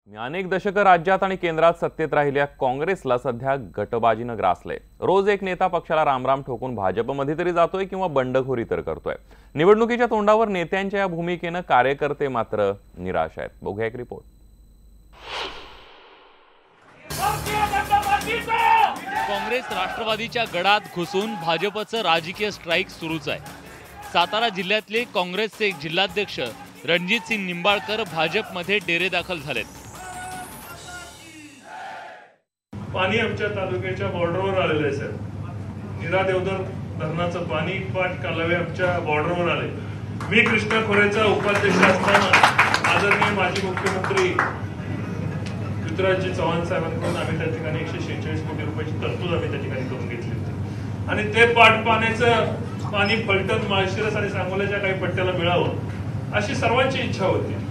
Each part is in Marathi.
अनेक दशकं राज्यात आणि केंद्रात सत्तेत राहिलेल्या काँग्रेसला सध्या गटबाजीनं ग्रासलंय। रोज एक नेता पक्षाला रामराम ठोकून भाजपमध्ये तरी जातोय किंवा बंडखोरी तर करतोय। निवडणुकीच्या तोंडावर नेत्यांच्या या भूमिकेनं कार्यकर्ते मात्र निराश आहेत। बघूया एक रिपोर्ट। काँग्रेस राष्ट्रवादीच्या गडात घुसून भाजपचं राजकीय स्ट्राईक सुरूच आहे। सातारा जिल्ह्यातले काँग्रेसचे जिल्हाध्यक्ष रणजित सिंग निंबाळकर भाजपमध्ये डेरेदाखल झालेत। पाणी आमच्या तालुक्याच्या बॉर्डरवर आलेलं आहे सर। नीरा देवधर धरणाचं पाणी पाट कालवे आमच्या बॉर्डरवर आले। मी कृष्णा खोरेचा उपाध्यक्ष असताना आदरणीय माजी मुख्यमंत्री पृथ्वीराज चव्हाण साहेबांकडून आम्ही त्या ठिकाणी 146 कोटी रुपयाची तरतूद आम्ही त्या ठिकाणी करून घेतली होती आणि ते पाट पाण्याचं पाणी फलटण माळशिरस आणि सांगोल्याच्या काही पट्ट्याला मिळावं अशी सर्वांची इच्छा होती।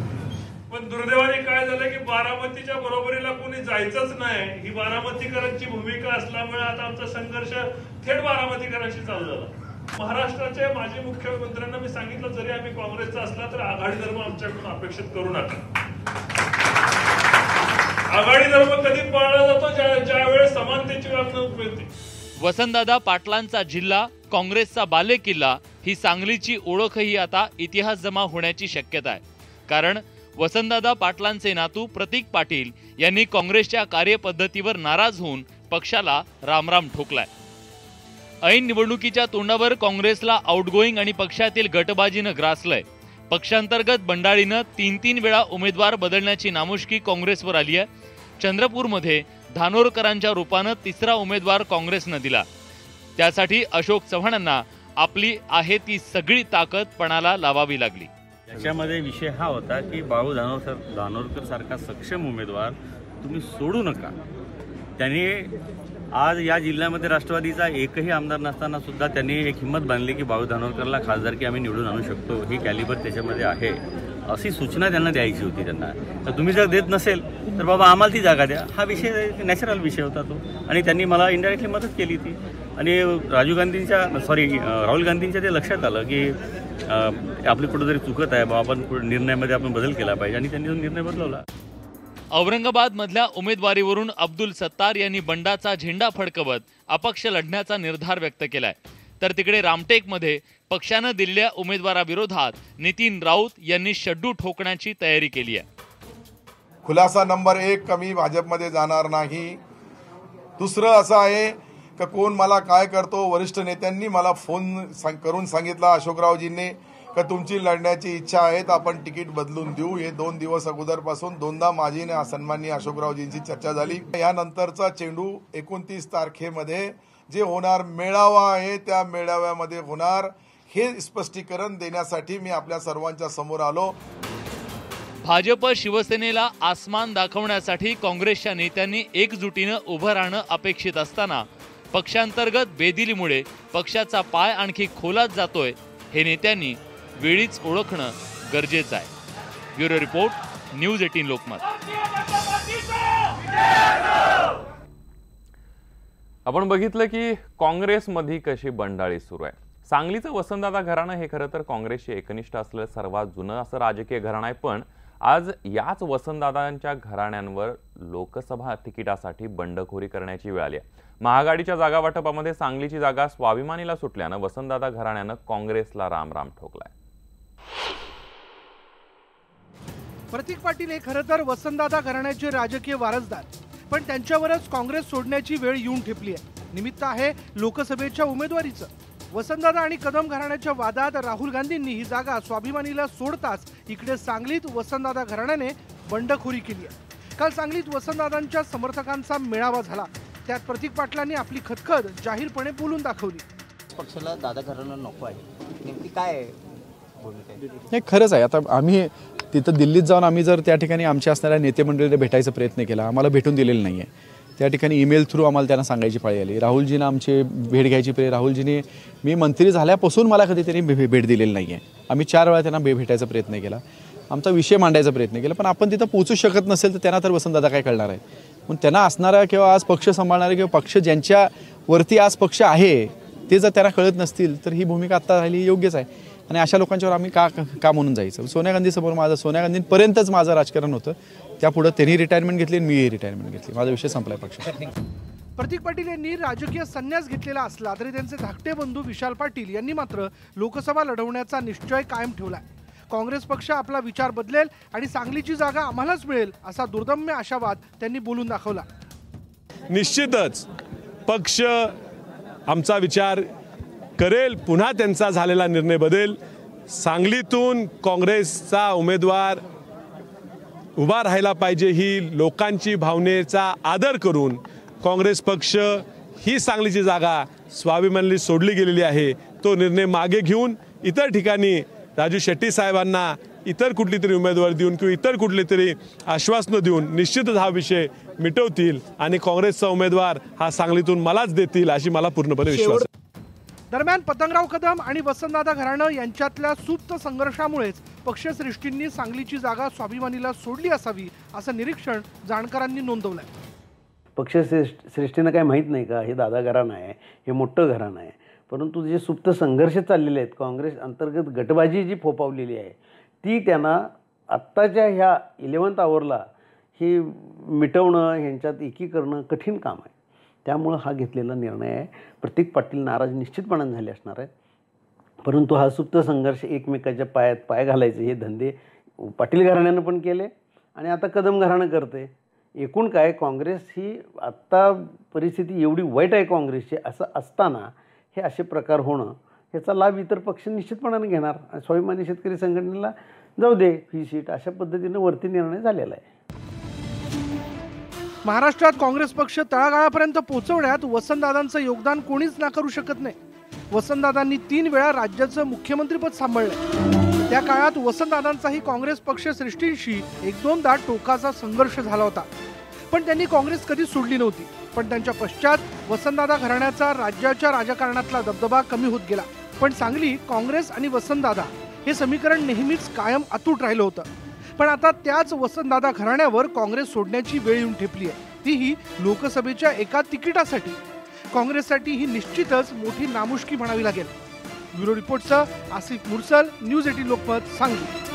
पण दुर्दैवाने काय झालं की बारामतीच्या बरोबरीला कोणी जायचंच नाही। ही बारामतीकरांची भूमिका असल्यामुळे आता आमचा संघर्ष थेट बारामतीकरांशी चालू झाला। महाराष्ट्राचे माजी मुख्यमंत्र्यांना मी सांगितलं जरी आम्ही काँग्रेसचा असला तर आघाडी धर्म आमच्याकडून अपेक्षित करू नका। आघाडी धर्म कधी पाळला जातो ज्यावेळेस समानतेची वागणूक मिळते। वसंतदादा पाटलांचा जिल्हा काँग्रेसचा बालेकिल्ला ही सांगलीची ओळखही आता इतिहास जमा होण्याची शक्यता आहे। कारण वसंतदादा पाटलांचे नातू प्रतीक पाटील यांनी काँग्रेसच्या कार्यपद्धतीवर नाराज होऊन पक्षाला रामराम ठोकलाय। ऐन निवडणुकीच्या तोंडावर काँग्रेसला आउटगोईंग आणि पक्षातील गटबाजीनं ग्रासलंय। पक्षांतर्गत बंडाळीनं 3 वेळा उमेदवार बदलण्याची नामुष्की काँग्रेसवर आली आहे। चंद्रपूरमध्ये धानोरकरांच्या रूपानं 3रा उमेदवार काँग्रेसनं दिला। त्यासाठी अशोक चव्हाणांना आपली आहे ती सगळी ताकद पणाला लावावी लागली। त्याच्यामध्ये विषय हा होता की बाळू धानोरकर सारखा सक्षम उमेदवार तुम्ही सोडू नका। त्यांनी आज या जिल्ह्यामध्ये राष्ट्रवादीचा एकही आमदार नसताना सुद्धा त्यांनी एक हिंमत बांधली की बाळू धानोरकरला खासदारकी आम्ही निवडून आणू शकतो, ही कॅलिबर त्याच्यामध्ये आहे अशी सूचना त्यांना द्यायची होती त्यांना। तर तुम्ही जर देत नसेल तर बाबा आम्हाला ती जागा द्या, हा विषय नॅचरल विषय होता तो। आणि त्यांनी मला इनडायरेक्टली मदत केली ती। आणि राहुल गांधींच्या ते लक्षात आलं की आपली कुठेतरी चुकत आहे बाबा, आपण निर्णयामध्ये आपण बदल केला पाहिजे आणि त्यांनी निर्णय बदलवला। औरंगाबाद मधल्या उमेदवारीवरून अब्दुल सत्तार यांनी बंडाचा झेंडा फडकवत अपक्ष लढण्याचा निर्धार व्यक्त केलाय। तर तिकडे रामटेकमध्ये पक्षानं दिलेल्या उमेदवाराविरोधात नितीन राऊत यांनी शड्डू ठोकण्याची तयारी केली आहे। खुलासा नंबर 1 कमी भाजपमध्ये जाणार नाही। दुसरं असं आहे का कोण मला काय करतो, वरिष्ठ नेत्यांनी मला फोन करून सांगितलं अशोकरावजींनी का तुमची लढण्याची इच्छा आहे तर आपण तिकीट बदलून देऊ। हे 2 दिवस अगोदरपासून 2दा माझी सन्माननीय अशोकरावजींची चर्चा झाली। यानंतरचा चेंडू 29 तारखेमध्ये जे होणार मेळावा आहे त्या मेळाव्यामध्ये होणार, हे स्पष्टीकरण देण्यासाठी मी आपल्या सर्वांच्या समोर आलो। भाजप शिवसेनेला आसमान दाखवण्यासाठी काँग्रेसच्या नेत्यांनी एकजुटीनं उभं राहणं अपेक्षित असताना पक्षांतर्गत बेदिलीमुळे पक्षाचा पाय आणखी खोलात जातोय, हे नेत्यांनी वेळीच ओळखणं गरजेचं आहे। Bureau report, news 18 Lokmat. आपण बघितलं की काँग्रेसमध्ये कशी बंडाळी सुरू आहे। सांगलीचं वसंतदादा घराणं हे खरं तर काँग्रेसशी एकनिष्ठ असलेलं सर्वात जुनं असं राजकीय घराणं आहे। पण आज याच वसंतदादांच्या घराण्यांवर लोकसभा तिकिटासाठी बंडखोरी करण्याची वेळ आली आहे। महाआघाडीच्या जागा वाटपामध्ये सांगलीची जागा स्वाभिमानीला सुटल्यानं वसंतदादा घराण्यानं काँग्रेसला रामराम ठोकलाय। प्रतीक पाटील हे खरं तर वसंतदादा घराण्याचे राजकीय वारसदार, पण त्यांच्यावरच काँग्रेस सोडण्याची वेळ येऊन ठेपली आहे। निमित्त आहे लोकसभेच्या उमेदवारीचं। वसंतदादा आणि कदम घराण्याच्या वादात राहुल गांधींनी ही जागा स्वाभिमानीला सोडताच इकडे सांगलीत वसंतदादा घराण्याने बंडखोरी केली आहे। काल सांगलीत वसंतदादांच्या समर्थकांचा मेळावा झाला। त्यात प्रतीक पाटलांनी आपली खदखद जाहीरपणे बोलून दाखवली। पक्षाला दादा घराणं नको आहे, नेमकी काय भूमिका आहे? हे खरंच आहे। आता आम्ही तिथं दिल्लीत जाऊन आम्ही जर त्या ठिकाणी आमच्या असणाऱ्या नेते मंडळीला भेटायचा प्रयत्न केला, आम्हाला भेटून दिलेलं नाही आहे। त्या ठिकाणी ईमेल थ्रू आम्हाला त्यांना सांगायची पाळी आली। राहुलजींना आमची भेट घ्यायची राहुलजींनी मी मंत्री झाल्यापासून मला कधी त्यांनी भेट दिलेली नाही आहे। आम्ही 4 वेळा त्यांना भेटायचा प्रयत्न केला, आमचा विषय मांडायचा प्रयत्न केला, पण आपण तिथं पोहोचू शकत नसेल तर त्यांना तर वसंतदादा काय कळणार आहे। पण त्यांना असणारा किंवा आज पक्ष सांभाळणारे किंवा पक्ष ज्यांच्यावरती आज पक्ष आहे ते जर त्यांना कळत नसतील तर ही भूमिका आता राहिली योग्यच आहे। आणि अशा लोकांच्यावर आम्ही का म्हणून जायचं? सोनिया गांधी समोर सोनिया गांधींपर्यंतच माझं राजकारण होतं। त्यापुढं त्यांनी रिटायरमेंट घेतली आणि मीही रिटायरमेंट घेतली. माझा विषय संपलाय पक्षाचा. प्रतीक पाटील यांनी राजकीय संन्यास घेतलेला असला तरी त्यांचे धाकटे बंधू विशाल पाटील यांनी मात्र लोकसभा लढवण्याचा निश्चय कायम ठेवलाय. काँग्रेस पक्ष आपला विचार बदलेल आणि सांगलीची जागा आम्हालाच मिळेल असा दुर्दम्य आशावाद त्यांनी बोलून दाखवला. निश्चितच पक्ष आमचा विचार करेल, पुन्हा त्यांचा झालेला निर्णय बदलेल. सांगलीतून काँग्रेसचा उमेदवार उभा राहायला पाहिजे ही लोकांची भावनेचा आदर करून काँग्रेस पक्ष ही सांगलीची जागा स्वाभिमानाने सोडली गेलेली आहे तो निर्णय मागे घेऊन इतर ठिकाणी राजू शेट्टी साहेबांना इतर कुठली तरी उमेदवार देऊन किंवा इतर कुठली तरी आश्वासनं देऊन निश्चितच हा विषय मिटवतील आणि काँग्रेसचा उमेदवार हा सांगलीतून मलाच देतील अशी मला पूर्णपणे विश्वास आहे. दरम्यान पतंगराव कदम आणि वसंतदादा घराणं यांच्यातल्या सुप्त संघर्षामुळेच पक्षश्रेष्ठींनी सांगलीची जागा स्वाभिमानीला सोडली असावी असं निरीक्षण जाणकारांनी नोंदवलंय. पक्षश्रेष्ठींना काय माहीत नाही का हे दादा घराणं आहे, हे मोठं घराणं आहे, परंतु जे सुप्त संघर्ष चाललेले आहेत काँग्रेस अंतर्गत गटबाजी जी फोपावलेली आहे ती त्यांना आत्ताच्या ह्या 11th आवरला हे मिटवणं, ह्यांच्यात एकी करणं कठीण काम आहे. त्यामुळं हा घेतलेला निर्णय आहे. प्रतीक पाटील नाराज निश्चितपणाने झाले असणार आहेत, परंतु हा सुप्त संघर्ष एकमेकाच्या पायात पाय घालायचे हे धंदे पाटील घराण्यानं पण केले आणि आता कदम घराणं करते. एकूण काय काँग्रेस ही आत्ता परिस्थिती एवढी वाईट आहे काँग्रेसची असं असताना हे असे प्रकार होणं याचा लाभ इतर पक्ष निश्चितपणाने घेणार आणि स्वाभिमानी शेतकरी संघटनेला जाऊ दे ही सीट अशा पद्धतीने वरती निर्णय झालेला आहे. महाराष्ट्रात काँग्रेस पक्ष तळागाळापर्यंत पोहोचवण्यात वसंतदादांचं योगदान कोणीच नाकारू शकत नाही. वसंतदादांनी 3 वेळा राज्याचं मुख्यमंत्रीपद सांभाळलंय. त्या काळात वसंतदादांचाही काँग्रेस पक्ष सृष्टींशी 1-2दा टोकाचा संघर्ष झाला होता, पण त्यांनी काँग्रेस कधी सोडली नव्हती. पण त्यांच्या पश्चात वसंतदादा घराण्याचा राज्याच्या राजकारणातला दबदबा कमी होत गेला. पण सांगली काँग्रेस आणि वसंतदादा हे समीकरण नेहमीच कायम अतूट राहिलं होतं. पण आता त्याच वसंतदादा घराण्यावर काँग्रेस सोडण्याची वेळ येऊन ठेपली आहे, तीही लोकसभेच्या एका तिकिटासाठी. काँग्रेससाठी ही निश्चितच मोठी नामुष्की म्हणावी लागेल. ब्युरो रिपोर्टचं आसिफ मुरसल, न्यूज 18 लोकमत, सांगली.